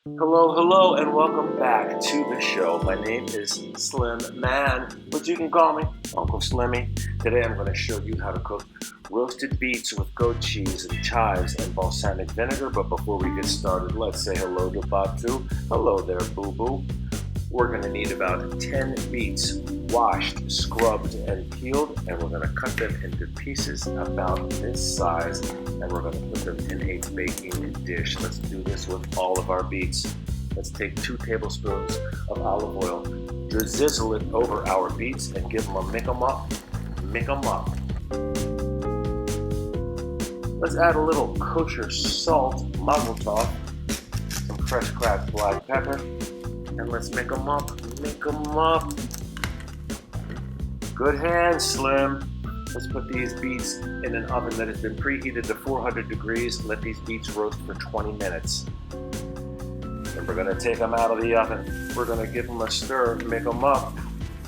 Hello, and welcome back to the show. My name is Slim Man, but you can call me Uncle Slimmy. Today I'm going to show you how to cook roasted beets with goat cheese and chives and balsamic vinegar. But before we get started, let's say hello to Batu. Hello there, boo-boo. We're going to need about 10 beets, washed, scrubbed, and peeled, and we're going to cut them into pieces about this size, and we're going to put them in a baking dish. Let's do this with all of our beets. Let's take 2 tablespoons of olive oil, drizzle it over our beets, and give them a mix 'em up. Let's add a little kosher salt, mazel tov, some fresh cracked black pepper, and let's make them up. Good hands, Slim. Let's put these beets in an oven that has been preheated to 400 degrees. Let these beets roast for 20 minutes. Then we're gonna take them out of the oven. We're gonna give them a stir, make them up,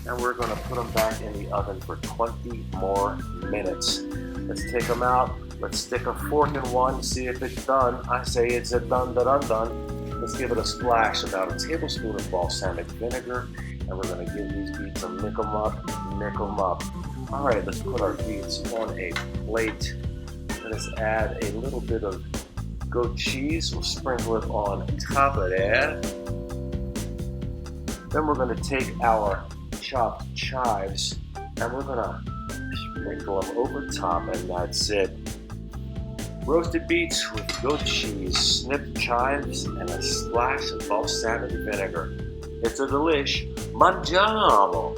and we're gonna put them back in the oven for 20 more minutes. Let's take them out. Let's stick a fork in one, see if it's done. I say it's a done. Let's give it a splash, about a tablespoon of balsamic vinegar, and we're going to give these beets a mix 'em up. All right, let's put our beets on a plate. Let us add a little bit of goat cheese. We'll sprinkle it on top of that. Then we're going to take our chopped chives, and we're going to sprinkle them over top, and that's it. Roasted beets with goat cheese, snipped chives, and a splash of balsamic vinegar. It's a delish. Mangiamo!